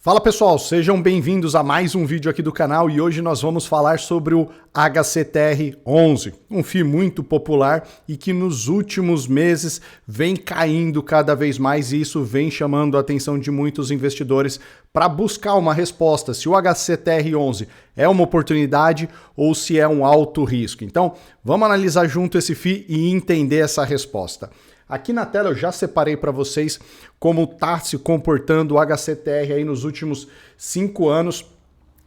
Fala pessoal, sejam bem-vindos a mais um vídeo aqui do canal e hoje nós vamos falar sobre o HCTR11, um FII muito popular e que nos últimos meses vem caindo cada vez mais e isso vem chamando a atenção de muitos investidores para buscar uma resposta se o HCTR11 é uma oportunidade ou se é um alto risco. Então, vamos analisar junto esse FII e entender essa resposta. Aqui na tela eu já separei para vocês como está se comportando o HCTR aí nos últimos 5 anos.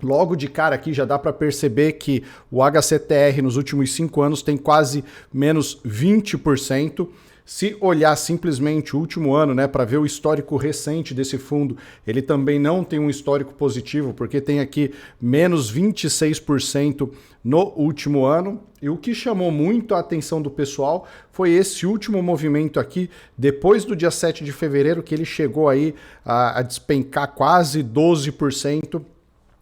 Logo de cara aqui já dá para perceber que o HCTR nos últimos 5 anos tem quase menos 20%. Se olhar simplesmente o último ano, né, para ver o histórico recente desse fundo, ele também não tem um histórico positivo, porque tem aqui menos 26% no último ano. E o que chamou muito a atenção do pessoal foi esse último movimento aqui, depois do dia 7 de fevereiro, que ele chegou aí a despencar quase 12%.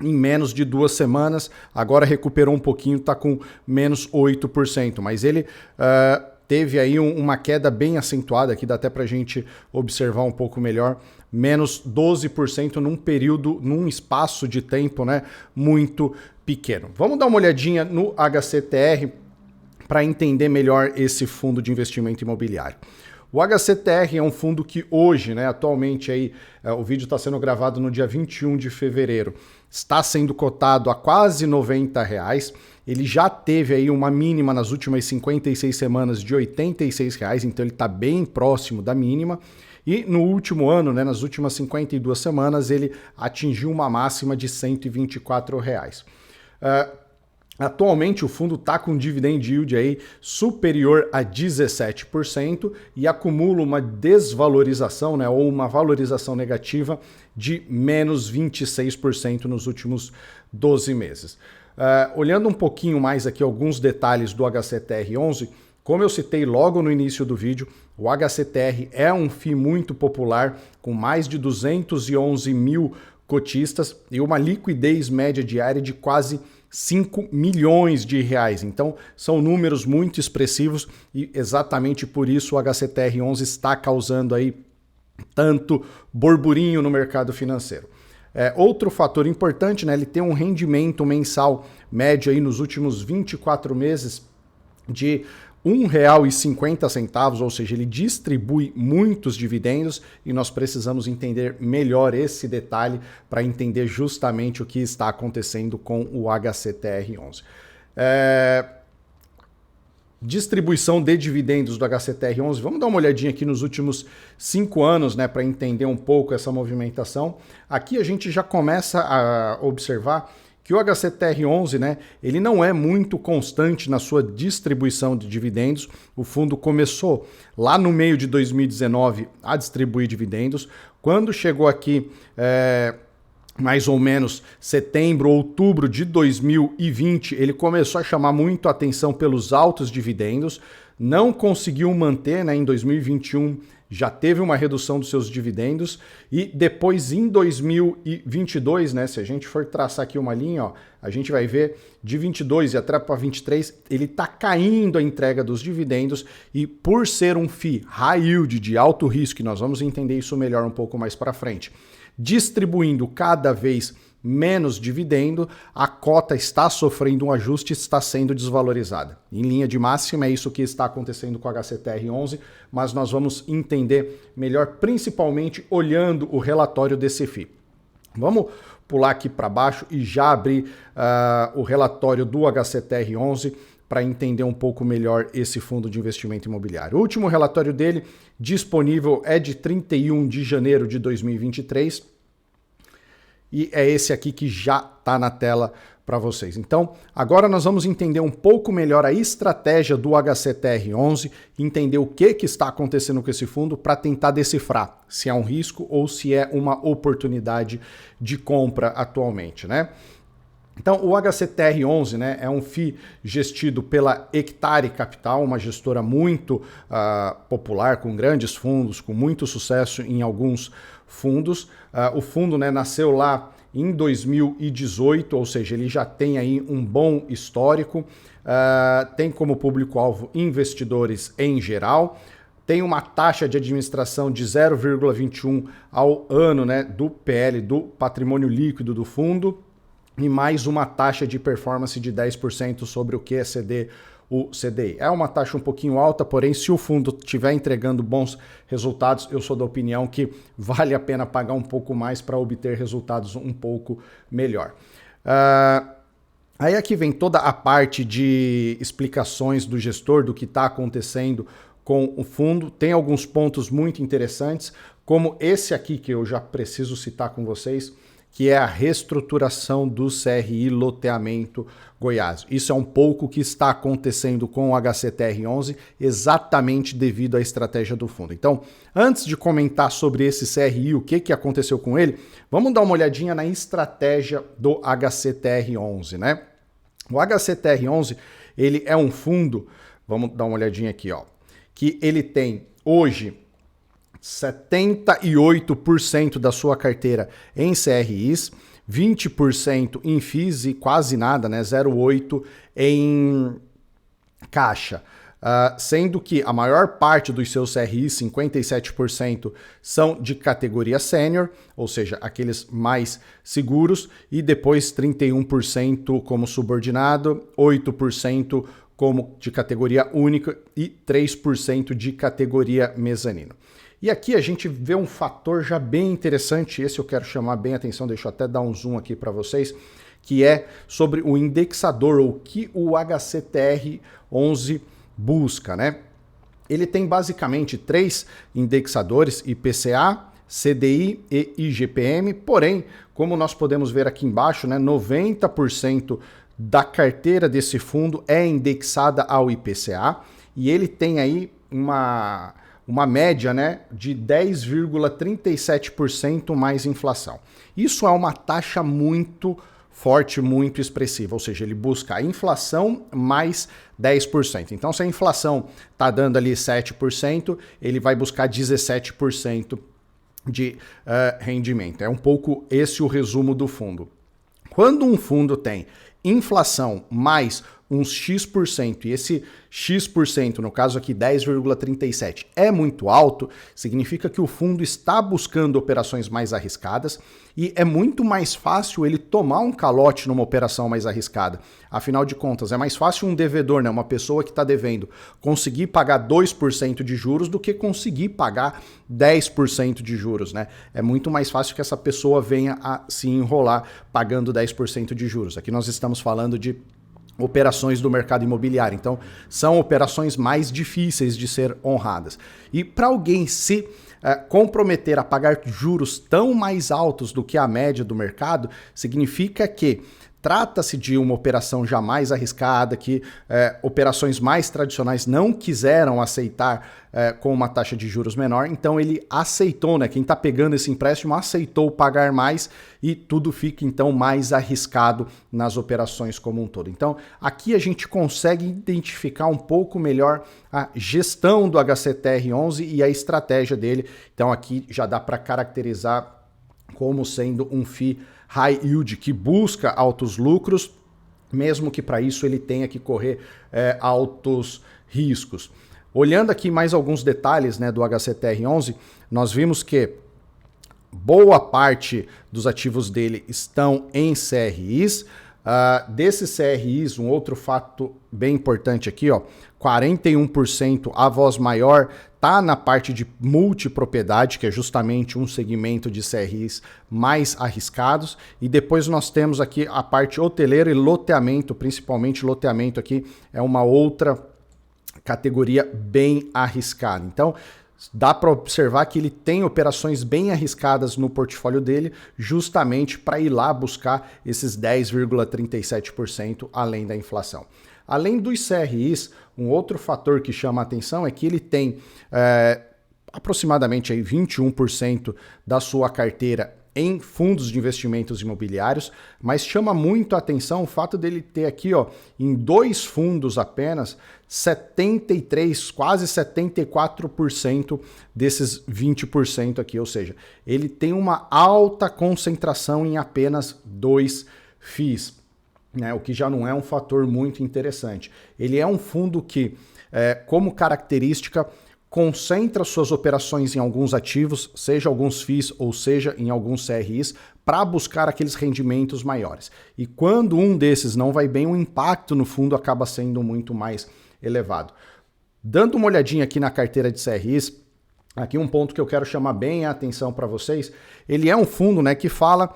Em menos de 2 semanas, agora recuperou um pouquinho, está com menos 8%, mas ele teve aí uma queda bem acentuada, aqui dá até para a gente observar um pouco melhor, menos 12% num período, num espaço de tempo, né, muito pequeno. Vamos dar uma olhadinha no HCTR para entender melhor esse fundo de investimento imobiliário. O HCTR é um fundo que hoje, né, atualmente aí, o vídeo está sendo gravado no dia 21 de fevereiro, está sendo cotado a quase R$90. Ele já teve aí uma mínima nas últimas 56 semanas de R$86, então ele está bem próximo da mínima. E no último ano, né, nas últimas 52 semanas, ele atingiu uma máxima de R$124. Atualmente o fundo está com dividend yield aí superior a 17% e acumula uma desvalorização, né, ou uma valorização negativa de menos 26% nos últimos 12 meses. Olhando um pouquinho mais aqui alguns detalhes do HCTR11, como eu citei logo no início do vídeo, o HCTR é um FII muito popular, com mais de 211 mil cotistas e uma liquidez média diária de quase 5 milhões de reais. Então, são números muito expressivos e exatamente por isso o HCTR11 está causando aí tanto burburinho no mercado financeiro. Outro fator importante, né, ele tem um rendimento mensal médio aí nos últimos 24 meses de R$1,50, ou seja, ele distribui muitos dividendos e nós precisamos entender melhor esse detalhe para entender justamente o que está acontecendo com o HCTR11. Distribuição de dividendos do HCTR11, vamos dar uma olhadinha aqui nos últimos 5 anos, né, para entender um pouco essa movimentação. Aqui a gente já começa a observar que o HCTR11, né, ele não é muito constante na sua distribuição de dividendos. O fundo começou lá no meio de 2019 a distribuir dividendos. Quando chegou aqui mais ou menos setembro, outubro de 2020, ele começou a chamar muito a atenção pelos altos dividendos, não conseguiu manter, né, em 2021 já teve uma redução dos seus dividendos e depois em 2022, né, se a gente for traçar aqui uma linha, ó, a gente vai ver de 22 e até para 23, ele está caindo a entrega dos dividendos e por ser um FII high yield de alto risco, e nós vamos entender isso melhor um pouco mais para frente, distribuindo cada vez menos dividendo, a cota está sofrendo um ajuste, está sendo desvalorizada. Em linha de máxima é isso que está acontecendo com o HCTR11, mas nós vamos entender melhor, principalmente olhando o relatório desse FII. Vamos pular aqui para baixo e já abrir o relatório do HCTR11 para entender um pouco melhor esse fundo de investimento imobiliário. O último relatório dele disponível é de 31 de janeiro de 2023 e é esse aqui que já está na tela para vocês. Então, agora nós vamos entender um pouco melhor a estratégia do HCTR11, entender o que está acontecendo com esse fundo para tentar decifrar se é um risco ou se é uma oportunidade de compra atualmente, né? Então, o HCTR11, né, é um FII gestido pela Hectare Capital, uma gestora muito popular, com grandes fundos, com muito sucesso em alguns fundos. O fundo, né, nasceu lá em 2018, ou seja, ele já tem aí um bom histórico, tem como público-alvo investidores em geral. tem uma taxa de administração de 0,21 ao ano, né, do PL, do patrimônio líquido do fundo, e mais uma taxa de performance de 10% sobre o que exceder o CDI. É uma taxa um pouquinho alta, porém, se o fundo estiver entregando bons resultados, eu sou da opinião que vale a pena pagar um pouco mais para obter resultados um pouco melhor. Aí aqui vem toda a parte de explicações do gestor do que está acontecendo com o fundo. Tem alguns pontos muito interessantes, como esse aqui que eu já preciso citar com vocês, que é a reestruturação do CRI Loteamento Goiás. Isso é um pouco o que está acontecendo com o HCTR11, exatamente devido à estratégia do fundo. Então, antes de comentar sobre esse CRI, o que aconteceu com ele, vamos dar uma olhadinha na estratégia do HCTR11, né? O HCTR11, ele é um fundo, vamos dar uma olhadinha aqui, ó, que ele tem hoje 78% da sua carteira em CRIs, 20% em FIIs e quase nada, né, 0,8% em caixa. Sendo que a maior parte dos seus CRIs, 57%, são de categoria sênior, ou seja, aqueles mais seguros, e depois 31% como subordinado, 8% como de categoria única e 3% de categoria mezanino. E aqui a gente vê um fator já bem interessante, esse eu quero chamar bem a atenção, deixa eu até dar um zoom aqui para vocês, que é sobre o indexador, ou o que o HCTR11 busca, né? Ele tem basicamente 3 indexadores, IPCA, CDI e IGPM, porém, como nós podemos ver aqui embaixo, né, 90% da carteira desse fundo é indexada ao IPCA, e ele tem aí uma média, né, de 10,37% mais inflação. Isso é uma taxa muito forte, muito expressiva, ou seja, ele busca a inflação mais 10%. Então, se a inflação está dando ali 7%, ele vai buscar 17% de rendimento. É um pouco esse o resumo do fundo. Quando um fundo tem inflação mais uns X%, e esse X%, no caso aqui 10,37%, é muito alto, significa que o fundo está buscando operações mais arriscadas e é muito mais fácil ele tomar um calote numa operação mais arriscada. Afinal de contas, é mais fácil um devedor, né, uma pessoa que está devendo, conseguir pagar 2% de juros do que conseguir pagar 10% de juros, né? É muito mais fácil que essa pessoa venha a se enrolar pagando 10% de juros. Aqui nós estamos falando de operações do mercado imobiliário. Então, são operações mais difíceis de ser honradas. E para alguém se comprometer a pagar juros tão mais altos do que a média do mercado, significa que trata-se de uma operação jamais arriscada, que operações mais tradicionais não quiseram aceitar com uma taxa de juros menor, então ele aceitou, né? Quem está pegando esse empréstimo aceitou pagar mais e tudo fica então mais arriscado nas operações como um todo. Então aqui a gente consegue identificar um pouco melhor a gestão do HCTR11 e a estratégia dele. Então aqui já dá para caracterizar como sendo um FII high yield que busca altos lucros, mesmo que para isso ele tenha que correr altos riscos. Olhando aqui mais alguns detalhes, né, do HCTR11, nós vimos que boa parte dos ativos dele estão em CRIs. Desses CRIs, um outro fato bem importante aqui, ó, 41%, a voz maior, está na parte de multipropriedade, que é justamente um segmento de CRIs mais arriscados. E depois nós temos aqui a parte hoteleira e loteamento, principalmente loteamento aqui, é uma outra categoria bem arriscada. Então, dá para observar que ele tem operações bem arriscadas no portfólio dele, justamente para ir lá buscar esses 10,37% além da inflação. Além dos CRIs, um outro fator que chama a atenção é que ele tem aproximadamente aí 21% da sua carteira em fundos de investimentos imobiliários, mas chama muito a atenção o fato dele ter aqui, ó, em 2 fundos apenas, 73%, quase 74% desses 20% aqui, ou seja, ele tem uma alta concentração em apenas 2 FIIs, né, o que já não é um fator muito interessante. Ele é um fundo que, como característica, concentra suas operações em alguns ativos, seja alguns FIIs ou seja em alguns CRIs, para buscar aqueles rendimentos maiores. E quando um desses não vai bem, o impacto no fundo acaba sendo muito mais elevado. Dando uma olhadinha aqui na carteira de CRIs, aqui um ponto que eu quero chamar bem a atenção para vocês, ele é um fundo, né, que fala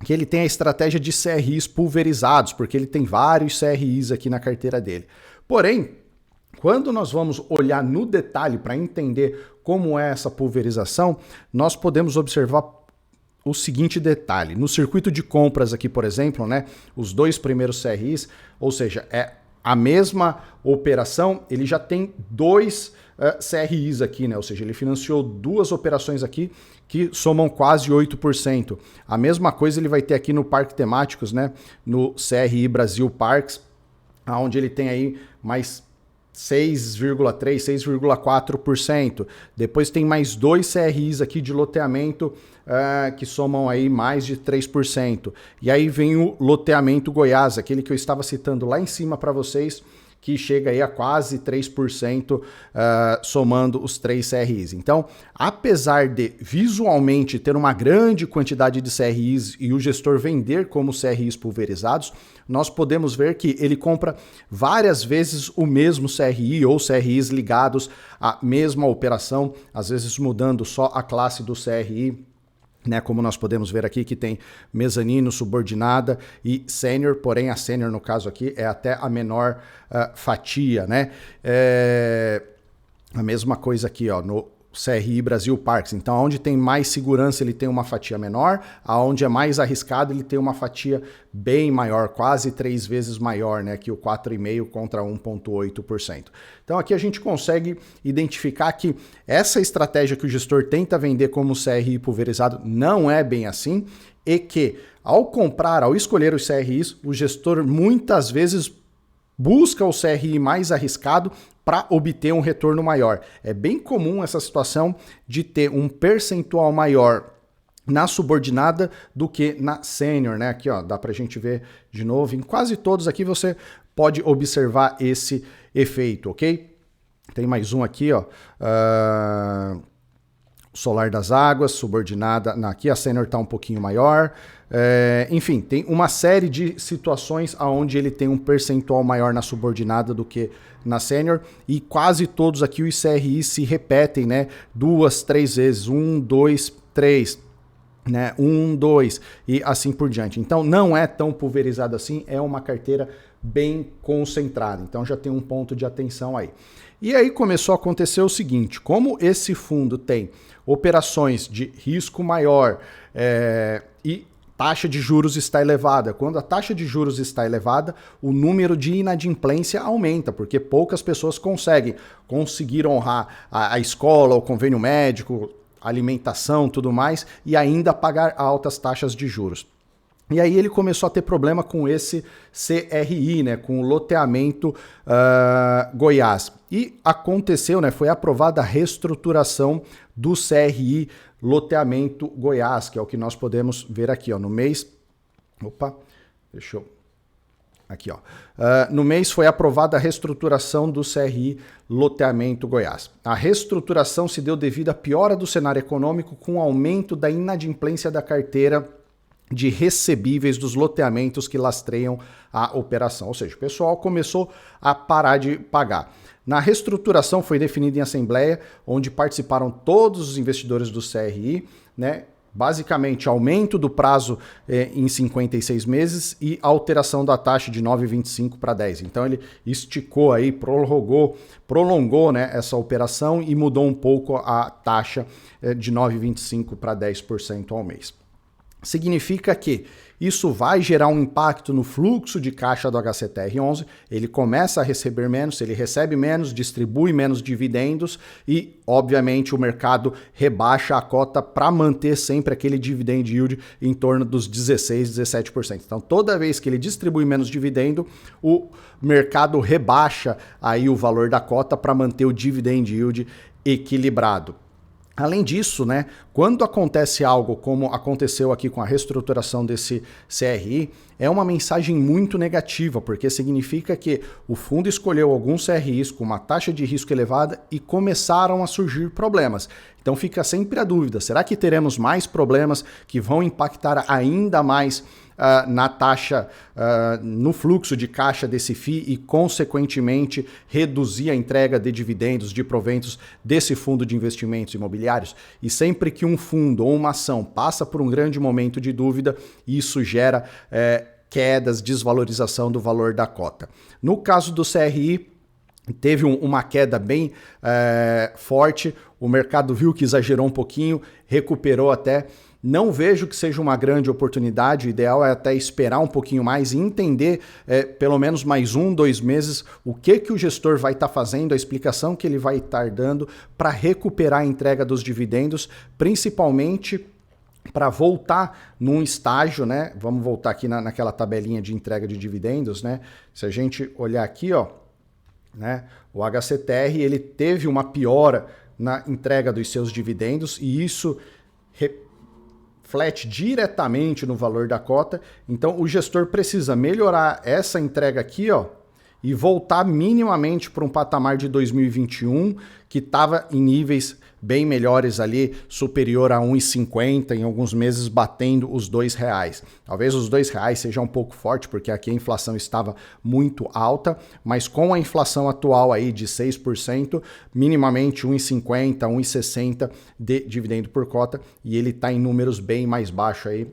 que ele tem a estratégia de CRIs pulverizados, porque ele tem vários CRIs aqui na carteira dele. Porém, quando nós vamos olhar no detalhe para entender como é essa pulverização, nós podemos observar o seguinte detalhe. No circuito de compras aqui, por exemplo, né, os dois primeiros CRIs, ou seja, é a mesma operação, ele já tem dois CRIs aqui, né? Ou seja, ele financiou duas operações aqui que somam quase 8%. A mesma coisa ele vai ter aqui no Parque Temáticos, né? No CRI Brasil Parques, onde ele tem aí mais 6,3%, 6,4%. Depois tem mais dois CRIs aqui de loteamento que somam aí mais de 3%. E aí vem o loteamento Goiás, aquele que eu estava citando lá em cima para vocês, que chega aí a quase 3% somando os três CRIs. Então, apesar de visualmente ter uma grande quantidade de CRIs e o gestor vender como CRIs pulverizados, nós podemos ver que ele compra várias vezes o mesmo CRI ou CRIs ligados à mesma operação, às vezes mudando só a classe do CRI, né, como nós podemos ver aqui que tem mezanino, subordinada e sênior, porém a sênior no caso aqui é até a menor fatia, né? A mesma coisa aqui, ó, no CRI Brasil Parques. Então, onde tem mais segurança, ele tem uma fatia menor, aonde é mais arriscado, ele tem uma fatia bem maior, quase 3 vezes maior, né, que o 4,5% contra 1,8%. Então, aqui a gente consegue identificar que essa estratégia que o gestor tenta vender como CRI pulverizado não é bem assim, e que ao comprar, ao escolher os CRIs, o gestor muitas vezes busca o CRI mais arriscado para obter um retorno maior. É bem comum essa situação de ter um percentual maior na subordinada do que na sênior, né? Aqui, ó, dá para a gente ver de novo. Em quase todos aqui você pode observar esse efeito, ok? Tem mais um aqui, ó. Solar das Águas, subordinada. Aqui a sênior está um pouquinho maior. Enfim, tem uma série de situações onde ele tem um percentual maior na subordinada do que na sênior, e quase todos aqui os CRIs se repetem, né? 2, 3 vezes, 1, 2, 3, né? 1, 2 e assim por diante. Então não é tão pulverizado assim, é uma carteira bem concentrada. Então já tem um ponto de atenção aí. E aí começou a acontecer o seguinte: como esse fundo tem operações de risco maior e taxa de juros está elevada. Quando a taxa de juros está elevada, o número de inadimplência aumenta, porque poucas pessoas conseguir honrar a escola, o convênio médico, alimentação, tudo mais, e ainda pagar altas taxas de juros. E aí ele começou a ter problema com esse CRI, né, com o loteamento Goiás. E aconteceu, né, foi aprovada a reestruturação do CRI loteamento Goiás, que é o que nós podemos ver aqui, ó, no mês. Opa, deixa eu. Aqui, ó. No mês foi aprovada a reestruturação do CRI loteamento Goiás. A reestruturação se deu devido à piora do cenário econômico com o aumento da inadimplência da carteira de recebíveis dos loteamentos que lastreiam a operação. Ou seja, o pessoal começou a parar de pagar. Na reestruturação foi definida em assembleia, onde participaram todos os investidores do CRI, né? Basicamente, aumento do prazo em 56 meses e alteração da taxa de 9,25 para 10. Então ele esticou aí, prolongou, né, essa operação e mudou um pouco a taxa de 9,25 para 10% ao mês. Significa que isso vai gerar um impacto no fluxo de caixa do HCTR11, ele começa a receber menos, ele recebe menos, distribui menos dividendos e, obviamente, o mercado rebaixa a cota para manter sempre aquele dividend yield em torno dos 16, 17%. Então, toda vez que ele distribui menos dividendo, o mercado rebaixa aí o valor da cota para manter o dividend yield equilibrado. Além disso, né, Quando acontece algo como aconteceu aqui com a reestruturação desse CRI, é uma mensagem muito negativa, porque significa que o fundo escolheu alguns CRIs com uma taxa de risco elevada e começaram a surgir problemas. Então fica sempre a dúvida, será que teremos mais problemas que vão impactar ainda mais na taxa, no fluxo de caixa desse FII e, consequentemente, reduzir a entrega de dividendos, de proventos desse fundo de investimentos imobiliários? E sempre que um fundo ou uma ação passa por um grande momento de dúvida, isso gera quedas, desvalorização do valor da cota. No caso do CRI, teve uma queda bem forte, o mercado viu que exagerou um pouquinho, recuperou até. Não vejo que seja uma grande oportunidade, o ideal é até esperar um pouquinho mais e entender pelo menos mais 1, 2 meses o que o gestor vai estar fazendo, a explicação que ele vai estar dando para recuperar a entrega dos dividendos, principalmente para voltar num estágio, né? Vamos voltar aqui naquela tabelinha de entrega de dividendos, né? Se a gente olhar aqui, ó, né? O HCTR ele teve uma piora na entrega dos seus dividendos e isso reflete diretamente no valor da cota. Então o gestor precisa melhorar essa entrega aqui, ó, e voltar minimamente para um patamar de 2021 que estava em níveis bem melhores ali, superior a 1,50, em alguns meses batendo os R$2. Talvez os R$2 seja um pouco forte, porque aqui a inflação estava muito alta, mas com a inflação atual aí de 6%, minimamente 1,50, 1,60 de dividendo por cota, e ele está em números bem mais baixos aí,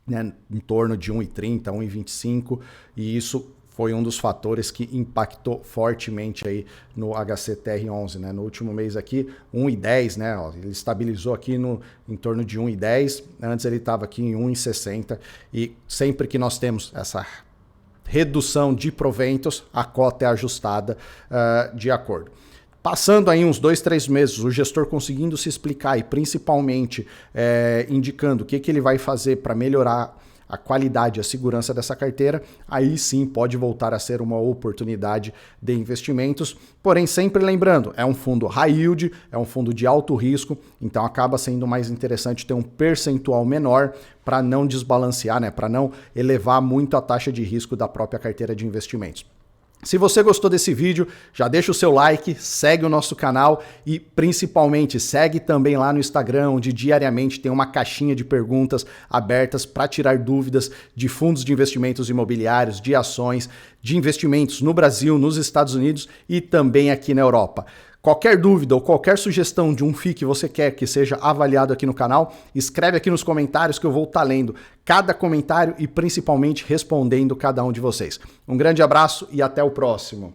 né, em torno de 1,30, 1,25, e isso foi um dos fatores que impactou fortemente aí no HCTR11, né? No último mês aqui, 1,10, né? Ó, ele estabilizou aqui em torno de 1,10, antes ele estava aqui em 1,60, e sempre que nós temos essa redução de proventos, a cota é ajustada de acordo. Passando aí uns 2, 3 meses, o gestor conseguindo se explicar e principalmente indicando o que ele vai fazer para melhorar a qualidade e a segurança dessa carteira, aí sim pode voltar a ser uma oportunidade de investimentos. Porém, sempre lembrando, é um fundo high yield, é um fundo de alto risco, então acaba sendo mais interessante ter um percentual menor para não desbalancear, né, para não elevar muito a taxa de risco da própria carteira de investimentos. Se você gostou desse vídeo, já deixa o seu like, segue o nosso canal e principalmente segue também lá no Instagram, onde diariamente tem uma caixinha de perguntas abertas para tirar dúvidas de fundos de investimentos imobiliários, de ações, de investimentos no Brasil, nos Estados Unidos e também aqui na Europa. Qualquer dúvida ou qualquer sugestão de um FII que você quer que seja avaliado aqui no canal, escreve aqui nos comentários que eu vou estar lendo cada comentário e principalmente respondendo cada um de vocês. Um grande abraço e até o próximo.